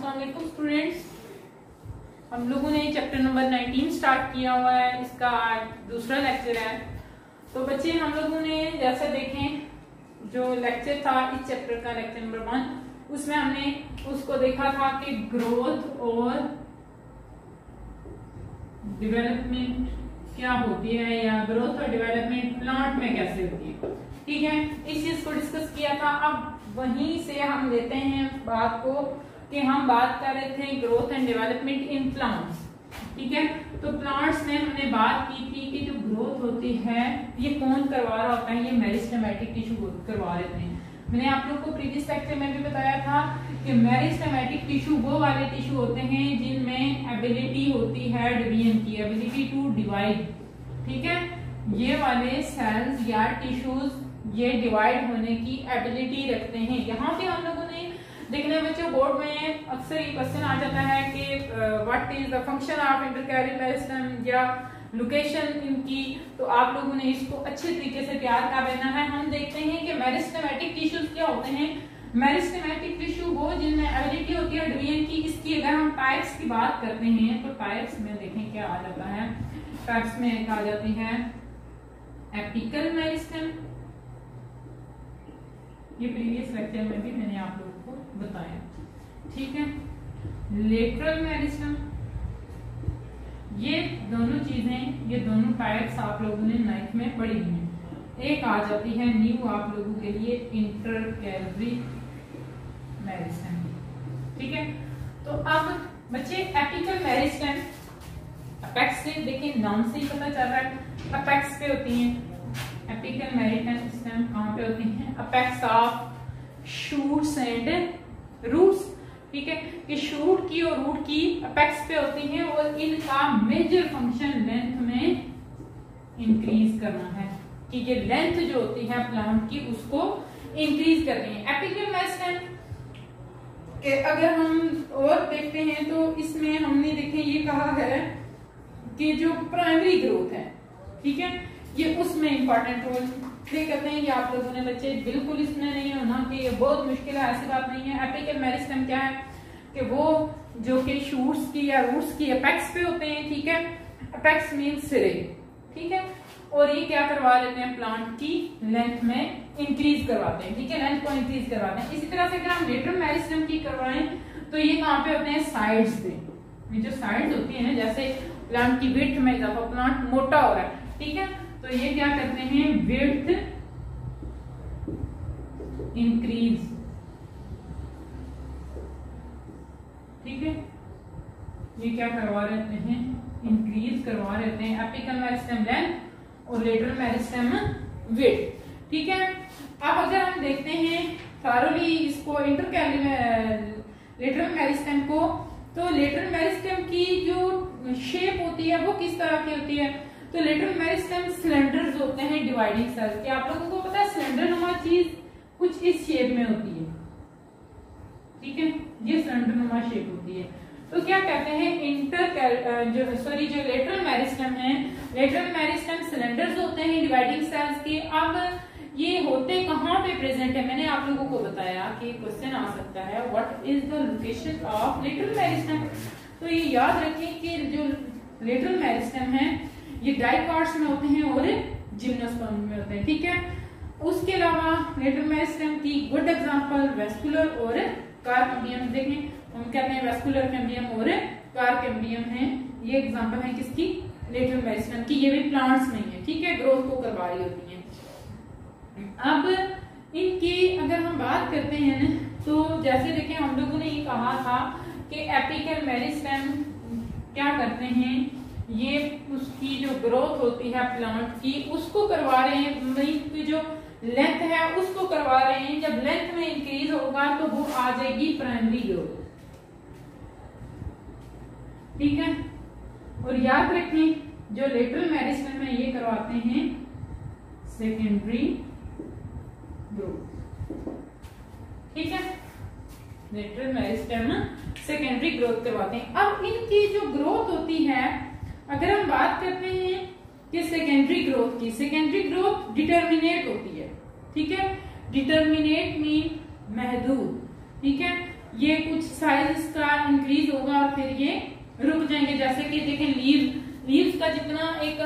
अस्सलाम वालेकुम स्टूडेंट्स। हम लोगों ने चैप्टर नंबर 19 स्टार्ट किया हुआ है। इसका आज दूसरा लेक्चर है। तो बच्चे हम लोगों ने जैसे देखें जो लेक्चर था इस चैप्टर का लेक्चर नंबर 1, उसमें हमने उसको देखा था कि ग्रोथ और डेवलपमेंट क्या होती है या ग्रोथ और डेवलपमेंट प्लांट में कैसे होती है। ठीक है, इस चीज को डिस्कस किया था। अब वहीं से हम लेते हैं बात को कि हम बात कर रहे थे growth and development in plants. ठीक है, तो प्लांट्स में हमने बात की थी कि जो ग्रोथ होती है ये कौन करवा रहा होता है, ये मेरिस्टेमेटिक टिश्यू करवा रहे थे। मैंने आप लोग को प्रीवियस लेक्चर में भी बताया था कि मेरिस्टेमेटिक टिश्यू वो वाले टिश्यू होते हैं जिनमें एबिलिटी होती है डिवीजन की, एबिलिटी टू डिवाइड। ठीक है, ये वाले सेल्स या टिश्यूज ये डिवाइड होने की एबिलिटी रखते हैं। यहाँ पे हम लोगों ने देखने बच्चों बोर्ड में अक्सर ये क्वेश्चन आ जाता है कि what is the function of intercalary meristem या लोकेशन इनकी। तो आप लोगों ने इसको अच्छे तरीके से तैयार कर लेना है। हम देखते हैं कि मेरिस्टेमेटिक टिश्यूज क्या होते हैं। मेरिस्टेमेटिक टिश्यू वो जिनमें एबिलिटी होती है डिवीजन की। इसकी अगर हम टाइप्स की बात करते हैं तो टाइप्स में देखें क्या आ जाता है। टाइप्स में एक आ जाती है एपिकल मेरिस्टेम, ये प्रीवियस लेक्चर में भी मैंने आप लोगों को बताया। ठीक है, लेटरल मेरिस्टेम, ये दोनों चीजें, ये दोनों टाइप्स आप लोगों ने 9th में पढ़ी हैं। एक आ जाती है न्यू आप लोगों के लिए इंटरकैलरी मेरिस्टेम। ठीक है, तो अब बच्चे एपिकल मेरिस्टेम अपेक्स से देखें, नाम से ही पता चल रहा है अपेक्स पे होती हैं। एपिकल मेरिस्टेम कहाँ पे होती हैं? Apex of shoots and roots. ठीक है, कि शूट की और रूट की अपेक्स पे होती हैं और इनका मेजर फंक्शन लेंथ में इंक्रीज करना है कि ये लेंथ जो होती है प्लांट की उसको इंक्रीज करनी है। एपिकल मेरिस्टेम के अगर हम और देखते हैं तो इसमें हमने देखे ये कहा है कि जो प्राइमरी ग्रोथ है, ठीक है, ये उसमें इंपॉर्टेंट रोल प्ले करते हैं। ये आप लोगों ने बच्चे बिल्कुल इसमें नहीं होना कि ये बहुत मुश्किल है, ऐसी बात नहीं है। एपिकल मेरिस्टेम क्या है कि वो जो कि शूट्स की या रूट्स की अपेक्स पे होते हैं। ठीक है, अपेक्स मींस सिरे। ठीक है, और ये क्या करवा लेते हैं प्लांट की लेंथ में इंक्रीज करवाते हैं। ठीक है, लेंथ को इंक्रीज करवाते हैं। इसी तरह से अगर हम लेटरल मेरिस्टेम की करवाएं तो ये कहाँ पे होते हैं? साइड्स पे। ये जो साइड्स होती है ना, जैसे प्लांट की विड्थ में इजाफा, प्लांट मोटा हो रहा है। ठीक है, तो ये क्या करते हैं? Width increase. ठीक है, ये क्या करवा रहते हैं? इंक्रीज करवा रहते हैं। एपिकल मेरिस्टेम लेंथ और लेटरल मेरिस्टेम विड्थ। ठीक है, अब अगर हम देखते हैं थॉरोली इसको लेटरल मेरिस्टेम को, तो लेटरल मेरिस्टेम की जो शेप होती है वो किस तरह की होती है? तो लेटरल मेरिस्टेम सिलेंडर्स होते हैं डिवाइडिंग सेल्स के। आप लोगों को पता है सिलेंडर नुमा चीज कुछ इस शेप में होती है। ठीक है, ये सिलेंडर नुमा शेप होती है। तो क्या कहते हैं जो लेटरल मेरिस्टेम है, लेटरल मेरिस्टेम सिलेंडर्स होते हैं डिवाइडिंग सेल्स के। अब ये होते कहाँ पे प्रेजेंट है? मैंने आप लोगों को बताया कि क्वेश्चन आ सकता है what is the location of lateral meristem. तो ये याद रखें कि जो लेटरल मेरिस्टेम है ये डाइकॉट्स में होते हैं और जिम्नोस्पर्म में होते हैं। ठीक है, उसके अलावा लेटरल मेरिस्टेम की गुड एग्जांपल वेस्कुलर और कार्पेम्बियम देखें। हम कहते हैं वेस्कुलर कैम्बियम और कार्पेम्बियम है। ये एग्जांपल है किसकी? लेटरल मेरिस्टेम की। ये भी प्लांट्स में है। ठीक है, ग्रोथ को करवा रही होती है। अब इनकी अगर हम बात करते हैं ना, तो जैसे देखें हम लोगों ने ये कहा था कि एपिकल मेरिस्टेम क्या करते हैं, ये उसकी जो ग्रोथ होती है प्लांट की उसको करवा रहे हैं, की जो लेंथ है उसको करवा रहे हैं। जब लेंथ में इंक्रीज होगा तो वो आ जाएगी प्राइमरी ग्रोथ। ठीक है, और याद रखें जो लेटरल मेरिस्टेम में ये करवाते हैं सेकेंडरी ग्रोथ। ठीक है, लेटरल मेरिस्टेम सेकेंडरी ग्रोथ करवाते हैं। अब इनकी जो ग्रोथ होती है अगर हम बात करते हैं कि सेकेंडरी ग्रोथ की, सेकेंडरी ग्रोथ डिटर्मिनेट होती है। ठीक है, डिटर्मिनेट मीन महदूद। ठीक है, ये कुछ साइज का इंक्रीज होगा और फिर ये रुक जाएंगे। जैसे कि देखें लीव्स का जितना एक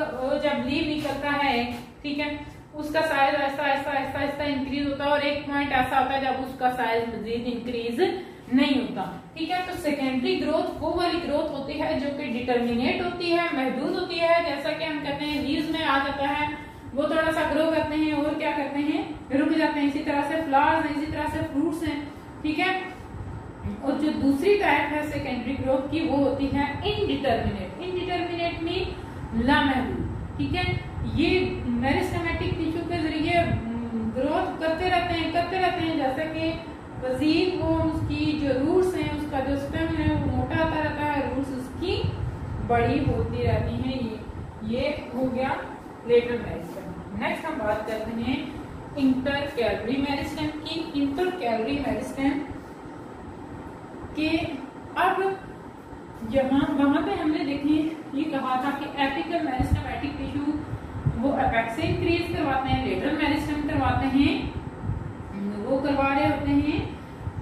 जब लीव निकलता है, ठीक है, उसका साइज ऐसा ऐसा ऐसा ऐसा इंक्रीज होता है और एक पॉइंट ऐसा होता है जब उसका साइज मजीद इंक्रीज नहीं होता, ठीक है। तो सेकेंडरी ग्रोथ वो वाली ग्रोथ होती है जो कि डिटर्मिनेट होती है, महदूद होती है। जैसा कि हम कहते हैं लीव्स में आ जाता है, वो थोड़ा सा ग्रो करते हैं और क्या करते हैं, रुक जाते हैं। इसी तरह से फ्लावर्स हैं, इसी तरह से फ्रूट्स हैं, ठीक है। और जो दूसरी टाइप है सेकेंडरी ग्रोथ की वो होती है इनडिटर्मिनेट। इनडिटर्मिनेट मीन लामहदूद, ठीक है। ये मेरिस्टेमेटिक टिश्यू के जरिए ग्रोथ करते रहते हैं जैसे कि मजीद वो उसकी जो रूट्स हैं, उसका जो स्टेम है वो मोटा होता रहता है, रूट्स उसकी बड़ी होती रहती हैं। ये हो गया लेटरल मेरिस्टेम। नेक्स्ट हम बात करते हैं इंटर कैलरी मेरिस्टेम की। इंटर कैलरी मेरिस्टेम के अब वहां पे हमने देखे ये कहा था कि एपिकल मेरिस्टेमेटिक टिश्यू वो एपेक्स से इंक्रीज करवाते हैं, लेटरल मेरिस्टेम करवाते हैं, वो करवा रहे होते हैं,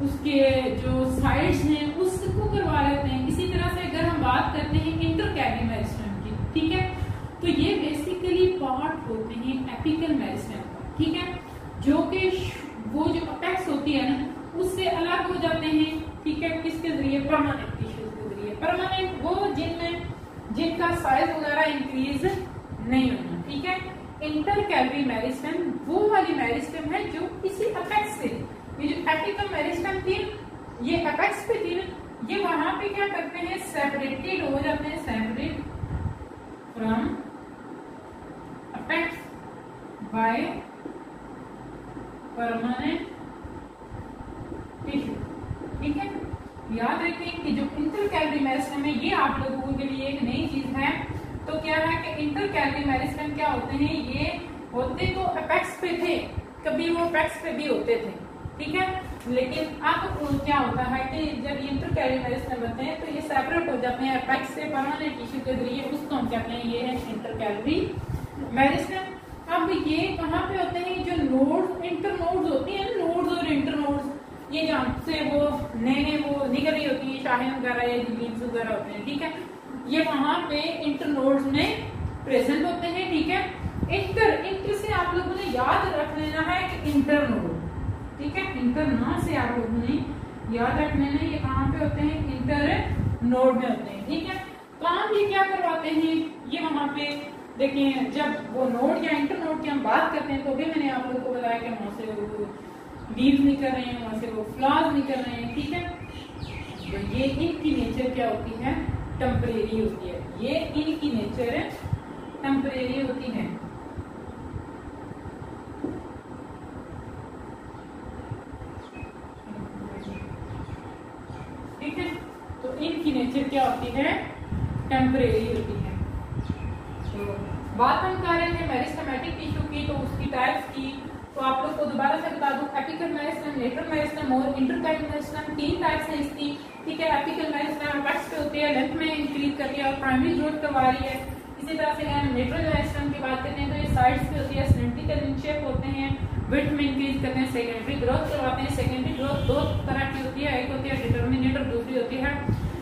उसके जो साइड्स हैं उसको करवा रहे होते हैं। इसी तरह से अगर हम बात करते हैं इंटर कैलरी मेरिस्टेम की, ठीक है, तो ये बेसिकली पार्ट होते हैं एपिकल मेरिस्टेम का, ठीक है, जो कि वो जो अपेक्स होती है ना उससे अलग हो जाते हैं, ठीक है, किसके जरिए, परमानेंट टिश्यूज के जरिए। परमानेंट वो जिनका साइज वगैरह इंक्रीज नहीं होना, ठीक है। इंटर कैलरी मेरिस्टेम वो वाली मेरिस्टेम है जो इसी अपेक्स से, ये जो एपिकल मेरिस्टेम थी ये अपेक्स पे थी, ये वहां पे क्या करते हैं, सेपरेटेड हो जाते हैं, separate from apex by permanent tissue, ठीक है। याद रखें कि जो इंटर कैलरी मेरिस्टेम है ये आप लोगों के लिए एक नई चीज है। तो क्या है कि इंटर कैलरी मेरिस्टेम क्या होते हैं, ये होते तो अपेक्स पे थे, कभी वो अपेक्स पे भी होते थे, ठीक है, लेकिन अब क्या होता है कि जब इंटर कैलरी मेरिस्टेम बनते हैं तो ये सेपरेट हो जाते हैं अपेक्स से परमानेंट टिश्यू के जरिए, उसको हम कहते हैं ये है इंटर कैलरी मेरिस्टेम। अब ये कहाँ पे होते हैं, जो नोड्स इंटर नोड्स होती है, नोड्स और इंटर नोड्स, ये जहाँ से वो नए वो निकल रही होती है शाखें वगैरह या लीव्स वगैरह होते हैं, ठीक है, ये वहां पे इंटर नोड्स में प्रेजेंट होते हैं, ठीक है। इंटर से आप लोगों ने याद रख लेना है कि इंटर नोड, ठीक है, इंटर ना से आप लोगों ने याद रख लेना है ये कहाँ पे होते हैं, इंटर नोड में होते हैं, ठीक है। काम ये क्या करवाते हैं, ये वहां पे देखिए जब वो नोड या इंटर नोड की हम बात करते हैं तो भी मैंने आप लोगों को बताया कि वहां से वो लीव्स निकल रहे हैं, वहां से वो फ्लावर्स निकल रहे हैं, ठीक है। तो ये इनकी नेचर क्या होती है, टेम्परेरी होती है, ये इनकी नेचर टेम्परेरी होती है। ठीक है, तो इनकी नेचर क्या होती है, टेम्परेरी होती है। तो बात हम कर रहे थे मेरिस्टेमेटिक टिश्यू की, तो उसकी टाइप्स की, तो आप लोग को दोबारा से बता दूं, एपिकल मेरिस्टेम, लेटरल मेरिस्टेम और इंटरकैलरी मेरिस्टेम, तीन टाइप्स हैं इसकी, ठीक है। एपिकल मेरिस्टेम अपेक्स पे होती है, लेंथ में इंक्रीज कर रही है और प्राइमरी ग्रोथ करवा रही है। इसी तरह से हम लेटरल मेरिस्टेम की बात करते हैं तो ये साइड्स पे होती है, सिलेंड्रिकल इन शेप होते हैं, विड्थ में इंक्रीज करते हैं, सेकेंडरी ग्रोथ करवाते हैं। सेकेंडरी ग्रोथ दो तरह की होती है, एक होती है डिटर्मिनेट और दूसरी होती है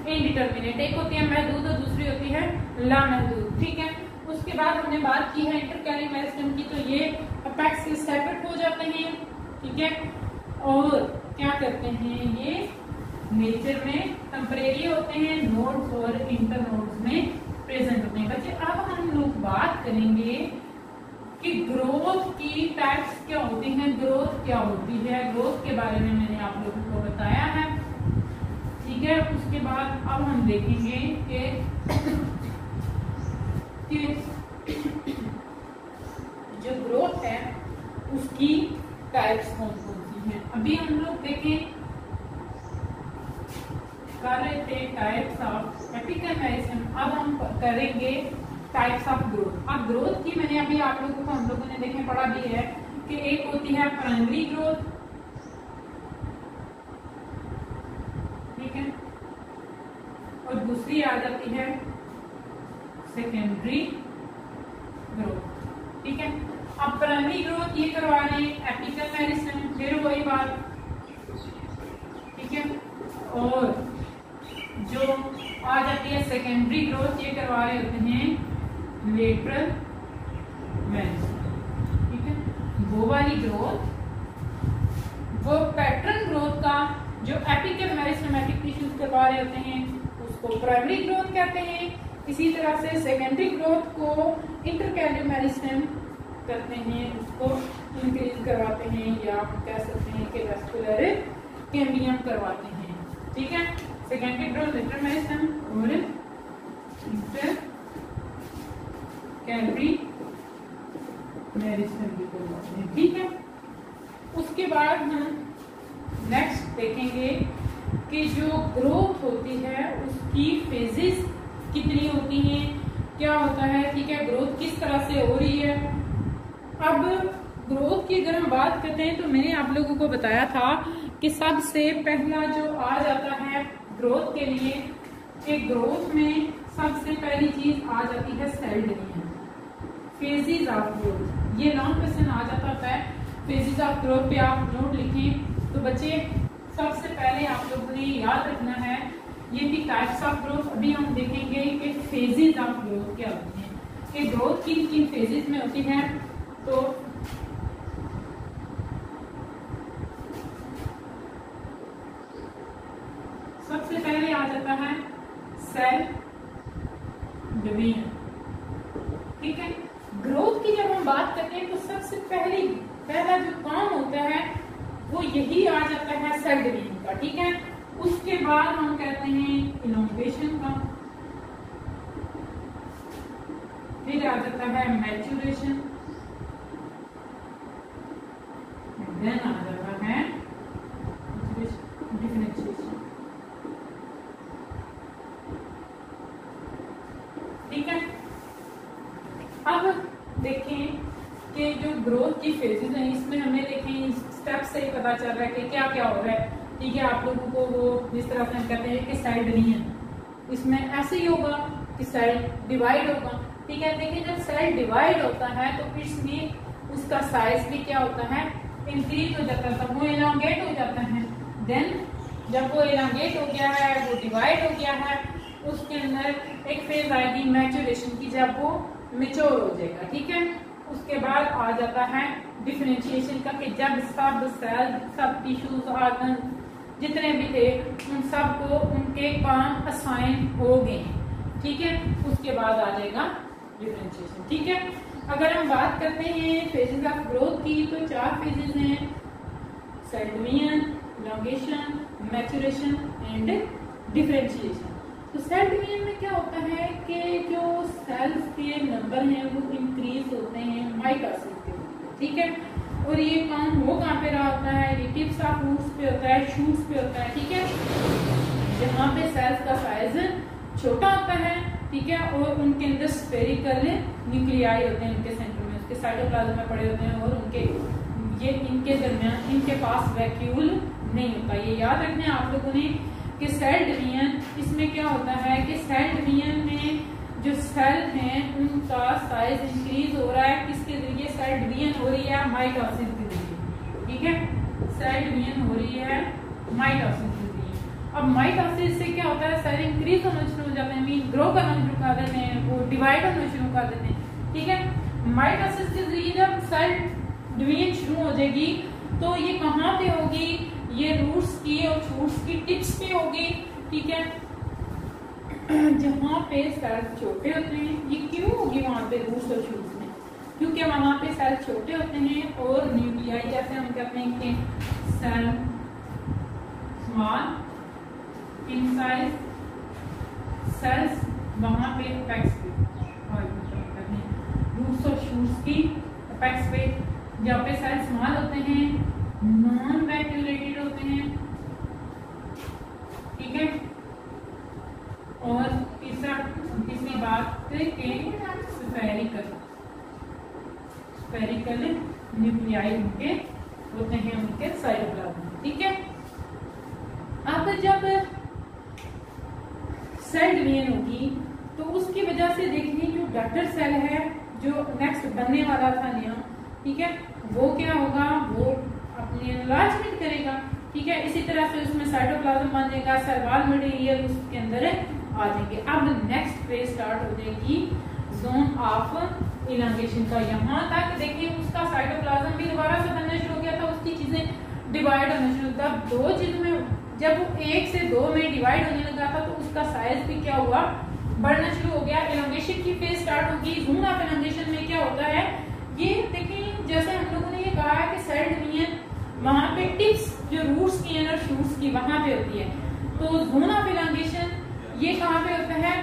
इनडिटर्मिनेट। एक होती है महदूद और दूसरी होती है लामहदूद, ठीक है। उसके बाद हमने बात की है इंटरकैलरी मेरिस्टेम की, तो ये अपेक्स से सेपरेट हो जाते हैं, ठीक है, और क्या करते हैं, ये नेचर में टेम्परेरी होते हैं, नोड्स और इंटर नोड्स में प्रेजेंट होते हैं। बच्चे अब हम लोग बात करेंगे कि ग्रोथ की टाइप्स क्या होती हैं, ग्रोथ क्या होती है, ग्रोथ के बारे में मैंने आप लोगों को बताया है, ठीक है। उसके बाद अब हम देखेंगे कि जो ग्रोथ है उसकी टाइप्स कौन कौन सी हैं। अभी हम लोग देखें कर रहे थे टाइप्स ऑफ एपिकल मेरिस्टेम, अब हम करेंगे टाइप्स ऑफ ग्रोथ। अब ग्रोथ की मैंने अभी आप लोगों को, हम लोगों ने देखे पढ़ा भी है कि एक होती है प्राइमरी ग्रोथ, ठीक है, और दूसरी आ जाती है सेकेंडरी ग्रोथ, ठीक है। अब प्राइमरी ग्रोथ ये करवा रहे हैं एपिकल मेरिस्टेम, फिर वही बात, ठीक है, और जो आ जाती है सेकेंडरी ग्रोथ, ये करवा रहे होते हैं लेटरल मेरिस्टेम, ठीक है। वो वाली ग्रोथ, वो पैटर्न ग्रोथ का जो एपिकल मेरिस्टेमेटिक टिश्यूज करवा रहे होते हैं उसको प्राइमरी ग्रोथ कहते हैं। इसी तरह से सेकेंडरी ग्रोथ को इंटरकैलियर मेरिस्टेम करते हैं, उसको इंक्रीज करवाते हैं, या आप कह सकते हैं कि वेस्कुलर कैम्बियम करवाते हैं, ठीक है। सेकेंडरी ग्रोथ लेटरल मेरिस्टेम और इंटरकैलियर मेरिस्टेम भी करवाते हैं, ठीक है। उसके बाद हम नेक्स्ट देखेंगे कि जो ग्रोथ होती है उसकी फेजेस कितनी होती हैं, क्या होता है, ठीक है, ग्रोथ किस तरह से हो रही है। अब ग्रोथ की अगर हम बात करते हैं तो मैंने आप लोगों को बताया था कि सबसे पहला जो आ जाता है ग्रोथ के लिए, कि ग्रोथ में सबसे पहली चीज आ जाती है cell division, phases of growth. ये लॉन्ग क्वेश्चन आ जाता है, फेजेस ऑफ ग्रोथ पे आप नोट लिखें। तो बच्चे सबसे पहले आप लोगों ने याद रखना है ये भी टाइप्स ऑफ ग्रोथ। अभी हम देखेंगे कि फेजेस ऑफ ग्रोथ क्या होती हैं, कि ग्रोथ किन किन फेजेस में होती है। तो सबसे पहले आ जाता है सेल डिवीजन, ठीक है। ग्रोथ की जब हम बात करते हैं तो सबसे पहला जो काम होता है वो यही आ जाता है सेल डिवीजन का, ठीक है। उसके बाद हम कहते हैं इलोंगेशन का, फिर आ जाता है मैच्योरेशन, देन आ जाता है डिफरेंशिएशन, ठीक है। अब देखें कि जो ग्रोथ की फेजेस हैं इसमें हमें देखें स्टेप से ही पता चल रहा है कि क्या क्या हो रहा है, ठीक है। आप लोगों को वो जिस तरह से हम कहते हैं कि सेल डिवीजन, इसमें ऐसे ही होगा कि सेल डिवाइड होगा, ठीक है। देखिए जब सेल डिवाइड होता है तो इसमें उसका साइज भी क्या होता है, इंक्रीज हो जाता है, वो एलोंगेट हो जाता है। देन जब वो एलोंगेट हो गया है, वो डिवाइड हो गया है, उसके अंदर एक फेज आएगी मैच्योरेशन की, जब वो मेच्योर हो जाएगा, ठीक है। उसके बाद आ जाता है डिफरेंशिएशन का, कि जब सब सेल, सब टिश्यूज, ऑर्गन जितने भी थे उन सबको उनके काम असाइन हो गए, ठीक है। उसके बाद आ जाएगा डिफरेंशिएशन, ठीक है। अगर हम बात करते हैं फेजेस ऑफ ग्रोथ की तो 4 फेजेस हैं, cell division, elongation, maturation and differentiation. तो सेल डिवीजन में क्या होता है कि जो सेल्स के नंबर हैं वो इंक्रीज होते हैं माइटोसिस के, ठीक है। और ये काम वो कहाँ पे रहा होता है, ये टिप्स ऑफ रूट्स पे होता है, शूट्स पे होता है, ठीक है। जहाँ पे सेल्स का साइज छोटा होता है, ठीक है, और उनके अंदर स्फेरिकल न्यूक्लियाई होते हैं, उनके सेंटर में, उसके साइटोप्लाज्म में पड़े होते हैं, और इनके दरमियान इनके पास वैक्यूल नहीं होता। ये याद रखना है आप लोगों ने कि सेल डिवीजन, इसमें क्या होता है कि सेल डिवीजन में जो सेल हैं उनका साइज इंक्रीज हो रहा है, किसके जरिए, सेल डिवीजन हो रही है माइटोसिस के जरिए, ठीक है। सेल डिवीजन हो रही है माइटोसिस के जरिए। अब माइटोसिस से क्या होता है, सेल इंक्रीज होना शुरू हो जाते हैं, मीन ग्रो करना शुरू कर देते हैं, वो डिवाइड होना शुरू कर देते हैं, ठीक है। माइटोसिस के जरिए जब सेल डिवीजन शुरू हो जाएगी तो ये कहाँ पे होगी, ये रूट्स की और शूट्स की टिप्स पे होगी, ठीक है। जहाँ पे सेल छोटे होते हैं, ये क्यों होगी वहां पे रूट्स और शूट्स में, क्योंकि वहां पे सेल छोटे होते हैं और न्यूक्लियाई, जैसे हम कहते हैं कि cell small in size, cells वहां पे अपेक्स पे रूट्स और शूट्स की अपेक्स पे, जहाँ पे सेल स्मॉल होते हैं, नॉन वैक्यूलेटेड होते हैं, ठीक है। और तीसरी बात कि स्फेरिकल न्यूक्लियाई उनके होते हैं, उनके साइटोप्लाज्म, ठीक है। अब जब सेल डिवीजन होगी तो उसकी वजह से देखिए जो डॉटर सेल है जो नेक्स्ट बनने वाला था नया, ठीक है, वो क्या होगा, वो अपनी एनलार्जमेंट करेगा, ठीक है। इसी तरह से उसमें साइटोप्लाज्म बन जाएगा, सेल वॉल मटेरियल उसके अंदर आ जाएंगे। अब नेक्स्ट फेज स्टार्ट हो जाएगी जोन ऑफ इलांगेशन का। यहाँ तक देखिए उसका साइटोप्लाज्म भी दोबारा से बनना शुरू हो गया था, उसकी चीजें डिवाइड होना शुरू था। दो चीजों में जब वो 1 से 2 में डिवाइड होने लगा था तो उसका साइज भी क्या हुआ, बढ़ना शुरू हो गया। इलांगेशन की फेज स्टार्ट होगी। जोन ऑफ इलांगेशन में क्या होता है, ये देखिए जैसे हम लोगों ने ये कहा है कि सेल डिवीजन वहां पे टिप्स जो रूट्स की है ना शूट्स की वहां पे होती है। तो जोन ऑफ इलांगेशन ये कहाँ पे होता है,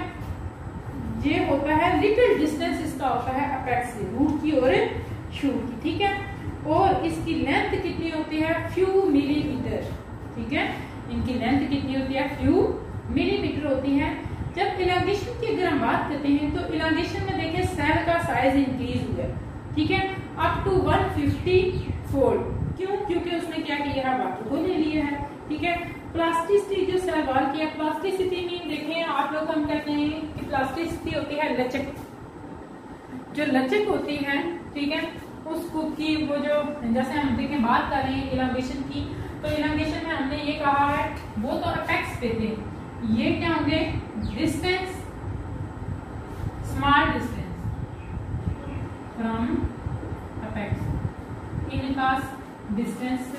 ये होता है लिटिल डिस्टेंस इसका होता है अपेक्स से, रूट की और शूट की, ठीक है। और इसकी लेंथ कितनी होती है, फ्यू मिलीमीटर, ठीक है। इनकी लेंथ कितनी होती है, फ्यू मिलीमीटर होती है। जब इलांगेशन की अगर हम बात करते हैं तो इलांगेशन में देखिए सेल का साइज इंक्रीज हुआ है, ठीक है, अप टू 150 फोल्ड। क्यों, क्योंकि उसने क्या किया है, वाटर को ले लिया है, ठीक है। प्लास्टिसिटी जो सेल वॉल की है, प्लास्टिसिटी में देखें आप लोग हम कहते हैं कि प्लास्टिसिटी होती है लचक, जो लचक होती है, ठीक है, उसको की वो जो जैसे हम देखें बात कर रहे हैं इलांगेशन की, तो इलांगेशन में हमने ये कहा है वो तो अपेक्स पे थे, ये क्या होंगे, distance, small distance from apex, इनका डिस्टेंस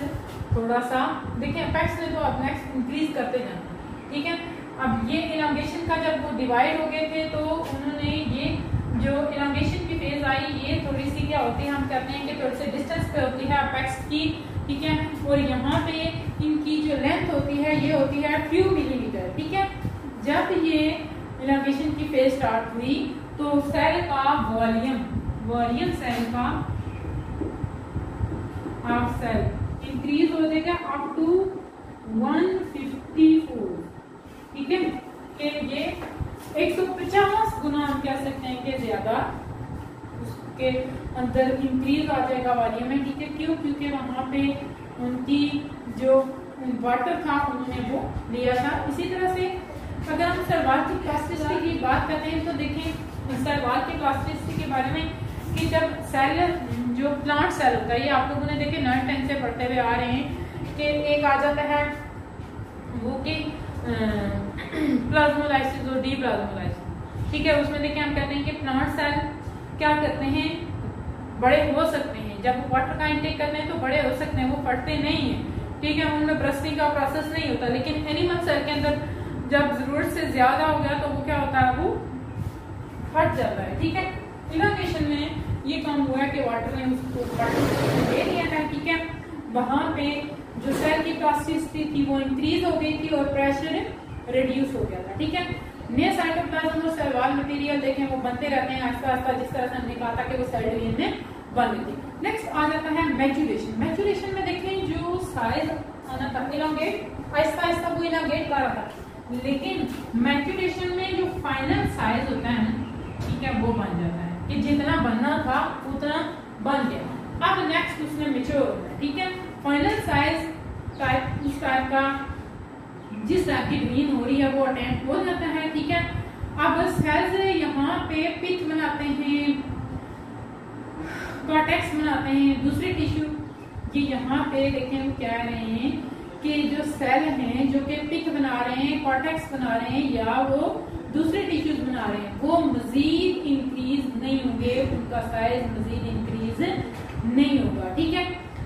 थोड़ा सा देखिए अपेक्स में तो अब नेक्स्ट इंक्रीज करते जाते, ठीक है। अब ये इलांगेशन का जब वो डिवाइड हो गए थे तो उन्होंने ये जो इलांगेशन की फेज आई ये थोड़ी सी क्या होती है, हम कहते हैं कि थोड़ी सी डिस्टेंस पे होती है अपेक्स की, ठीक है। और यहाँ पे इनकी जो लेंथ होती है ये होती है फ्यू मिलीमीटर, ठीक है। जब ये इलांगेशन की फेज स्टार्ट हुई तो सेल का वॉल्यूम सेल का हाफ सेल इंक्रीज हो जाएगा अप टू 154, ठीक है। कि ये 150 गुना हम कह सकते हैं कि ज्यादा उसके अंदर इंक्रीज आ जाएगा वॉल्यूम में, ठीक है। क्यों, क्योंकि वहां पे उनकी जो वाटर था उन्होंने वो लिया था। इसी तरह से अगर हम सलवार की प्लास्टिसिटी की बात करते हैं तो देखें सलवार की प्लास्टिसिटी के बारे में कि जब सेल जो प्लांट सेल होता है, ये आप लोगों ने देखे 9th 10th से पढ़ते हुए आ रहे हैं कि एक आ जाता है वो कि प्लाज्मोलाइसिस और डीप्लाज्मोलाइसिस, ठीक है। उसमें देखिए हम कहते हैं कि प्लांट सेल क्या करते हैं, बड़े हो सकते हैं, जब वाटर का इंटेक करते हैं तो बड़े हो सकते हैं, वो फटते नहीं है, ठीक है, उनमें ब्रस्टिंग का प्रोसेस नहीं होता। लेकिन एनिमल सेल के अंदर जब जरूरत से ज्यादा हो गया तो वो क्या होता है, वो फट जाता है, ठीक है। इलांगेशन में ये काम हुआ है कि वाटर ने उसको ले लिया है, ठीक है। वहां पे जो सेल की प्लास्टिसिटी थी वो इंक्रीज हो गई थी और प्रेशर रिड्यूस हो गया था, ठीक है। नए साइटोप्लाज्म और सेल वॉल मटेरियल देखें वो बनते रहते हैं आस्ता आस्ता, जिस तरह से हमने कहा था कि वो सेल डिवीजन में बन गए थे। नेक्स्ट आ जाता है मैच्यूरेशन। मैच्यूरेशन में देखें जो साइज आना था इलांगेट, आहिस्ता आहिस्ता वो इलांगेट कर रहा था, लेकिन मैच्यूरेशन में जो फाइनल साइज होता है ठीक है वो बन जाता है कि जितना बनना था उतना बन गया। अब नेक्स्ट उसमें मैच्योर होता है, ठीक है। फाइनल साइज टाइप उस टाइप का जिस टाइप की डिवीजन हो रही है वो अटेम्प्ट हो जाता है, ठीक है। अब सेल्स यहाँ पे पिच बनाते हैं, कॉर्टेक्स बनाते हैं, दूसरे टिश्यू कि यहाँ पे देखें हम कह रहे हैं कि जो सेल हैं जो कि पिक बना रहे हैं, कॉर्टेक्स बना रहे हैं या वो दूसरे टिश्यूज बना रहे हैं, वो मजीद इंक्रीज नहीं होंगे, उनका साइज मजीद इंक्रीज नहीं होगा, ठीक है।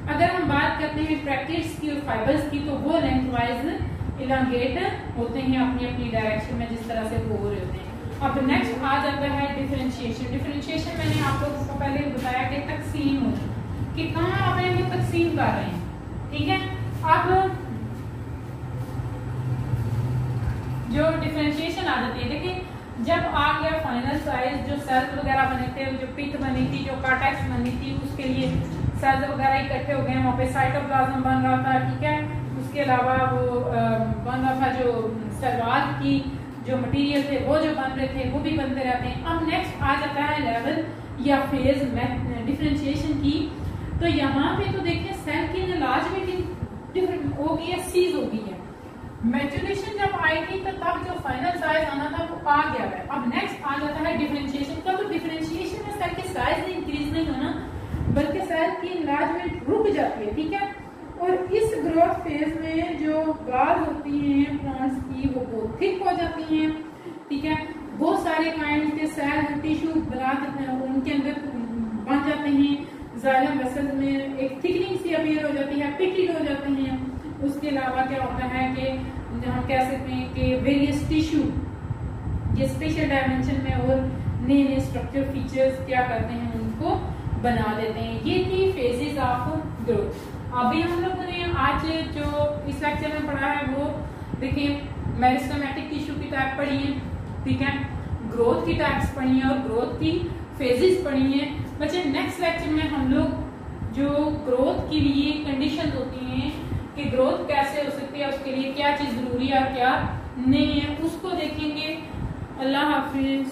अगर हम बात करते हैं ट्रैक्टेट्स की और फाइबर्स की तो वो लेंथ वाइज इलांगेट होते हैं अपनी अपनी डायरेक्शन में, जिस तरह से वो हो रहे होते हैं। अब नेक्स्ट आ जाता है डिफरेंशिएशन। डिफरेंशिएशन मैंने आप लोगों को पहले बताया कि तकसीम होना, कि कहाँ आप इनको तकसीम कर रहे हैं, ठीक है। अब जो डिफरेंशिएशन आ जाती है, देखिए जब आ गया फाइनल साइज, जो सेल्स वगैरह बने थे, जो पिट बनी थी, जो कॉर्टेक्स बनी थी, उसके लिए सेल्स वगैरह इकट्ठे हो गए, वहाँ पे साइटोप्लाज्म बन रहा था, ठीक है। उसके अलावा वो बन रहा था जो सलवार की जो मटेरियल थे वो जो बन रहे थे वो भी बनते रहते हैं। अब नेक्स्ट आ जाता है लेवल या फेज डिफरेंशिएशन की। तो यहाँ पे तो देखिए सेल की इलाजमेंट डिफरेंट हो गई है, सीज हो गई है। मैच्योरेशन जब आई थी तो तब जो फाइनल साइज आना था वो आ गया है। अब नेक्स्ट आ जाता है डिफरेंशिएशन का। तो डिफरेंशिएशन में सेल की साइज इंक्रीज नहीं होना बल्कि सेल की इलाजमेंट रुक जाती है, ठीक है। और इस ग्रोथ फेज में जो गार्ड होती हैं प्लांट्स की वो बहुत थिक हो जाती हैं, ठीक है। बहुत सारे काइंड के सेल टिश्यू बना देते हैं, उनके अंदर बन जाते हैं, जाइलम वेसल में एक थिकनिंग सी अपीयर हो जाती है, पिटेड हो जाते हैं। उसके अलावा क्या होता है कि हम कह सकते हैं कि वेरियस टिश्यू ये स्पेशल डायमेंशन में और नए नए स्ट्रक्चर फीचर्स क्या करते हैं उनको बना देते हैं। ये थी फेजेस ऑफ ग्रोथ। अभी हम लोगों ने आज जो इस लेक्चर में पढ़ा है वो देखिए मेरिस्टेमेटिक टिश्यू की टाइप पढ़ी है, ठीक है, ग्रोथ की टाइप्स पढ़ी है और ग्रोथ की फेजेस पढ़ी है। बच्चे नेक्स्ट लेक्चर में हम लोग जो ग्रोथ के लिए कंडीशन होती हैं कि ग्रोथ कैसे हो सकती है, उसके लिए क्या चीज जरूरी है और क्या नहीं है, उसको देखेंगे। अल्लाह हाफिज।